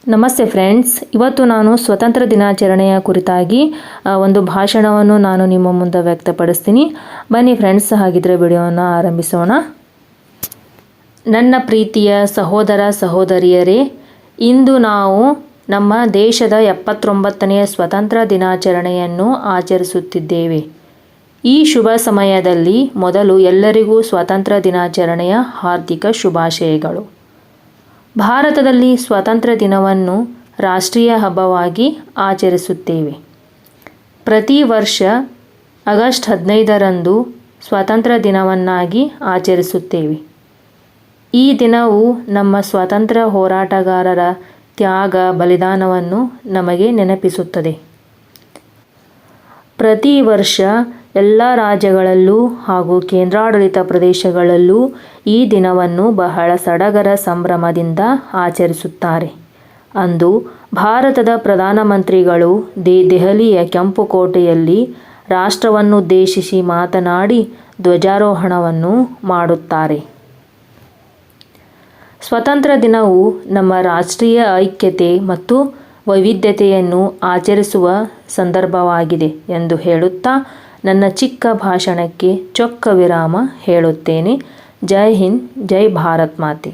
ನಮಸ್ತೆ ಫ್ರೆಂಡ್ಸ್, ಇವತ್ತು ನಾನು ಸ್ವತಂತ್ರ ದಿನಾಚರಣೆಯ ಕುರಿತಾಗಿ ಒಂದು ಭಾಷಣವನ್ನು ನಾನು ನಿಮ್ಮ ಮುಂದೆ ವ್ಯಕ್ತಪಡಿಸ್ತೀನಿ. ಬನ್ನಿ ಫ್ರೆಂಡ್ಸ್, ಹಾಗಿದ್ರೆ ವಿಡಿಯೋನ ಆರಂಭಿಸೋಣ. ನನ್ನ ಪ್ರೀತಿಯ ಸಹೋದರ ಸಹೋದರಿಯರೇ, ಇಂದು ನಾವು ನಮ್ಮ ದೇಶದ 79ನೇ ಸ್ವತಂತ್ರ ದಿನಾಚರಣೆಯನ್ನು ಆಚರಿಸುತ್ತಿದ್ದೇವೆ. ಈ ಶುಭ ಸಮಯದಲ್ಲಿ ಮೊದಲು ಎಲ್ಲರಿಗೂ ಸ್ವಾತಂತ್ರ್ಯ ದಿನಾಚರಣೆಯ ಹಾರ್ದಿಕ ಶುಭಾಶಯಗಳು. ಭಾರತದಲ್ಲಿ ಸ್ವಾತಂತ್ರ್ಯ ದಿನವನ್ನು ರಾಷ್ಟ್ರೀಯ ಹಬ್ಬವಾಗಿ ಆಚರಿಸುತ್ತೇವೆ. ಪ್ರತಿ ವರ್ಷ ಆಗಸ್ಟ್ 15ರಂದು ಸ್ವಾತಂತ್ರ್ಯ ದಿನವನ್ನಾಗಿ ಆಚರಿಸುತ್ತೇವೆ. ಈ ದಿನವು ನಮ್ಮ ಸ್ವಾತಂತ್ರ್ಯ ಹೋರಾಟಗಾರರ ತ್ಯಾಗ ಬಲಿದಾನವನ್ನು ನಮಗೆ ನೆನಪಿಸುತ್ತದೆ. ಪ್ರತಿ ವರ್ಷ ಎಲ್ಲ ರಾಜ್ಯಗಳಲ್ಲೂ ಹಾಗೂ ಕೇಂದ್ರಾಡಳಿತ ಪ್ರದೇಶಗಳಲ್ಲೂ ಈ ದಿನವನ್ನು ಬಹಳ ಸಡಗರ ಸಂಭ್ರಮದಿಂದ ಆಚರಿಸುತ್ತಾರೆ. ಅಂದು ಭಾರತದ ಪ್ರಧಾನಮಂತ್ರಿಗಳು ದೆಹಲಿಯ ಕೆಂಪುಕೋಟೆಯಲ್ಲಿ ರಾಷ್ಟ್ರವನ್ನುದ್ದೇಶಿಸಿ ಮಾತನಾಡಿ ಧ್ವಜಾರೋಹಣವನ್ನು ಮಾಡುತ್ತಾರೆ. ಸ್ವಾತಂತ್ರ್ಯ ದಿನವು ನಮ್ಮ ರಾಷ್ಟ್ರೀಯ ಐಕ್ಯತೆ ಮತ್ತು ವೈವಿಧ್ಯತೆಯನ್ನು ಆಚರಿಸುವ ಸಂದರ್ಭವಾಗಿದೆ ಎಂದು ಹೇಳುತ್ತಾ ನನ್ನ ಚಿಕ್ಕ ಭಾಷಣಕ್ಕೆ ಚೊಕ್ಕ ವಿರಾಮ ಹೇಳುತ್ತೇನೆ. ಜೈ ಹಿಂದ್, ಜೈ ಭಾರತ್ ಮಾತೆ.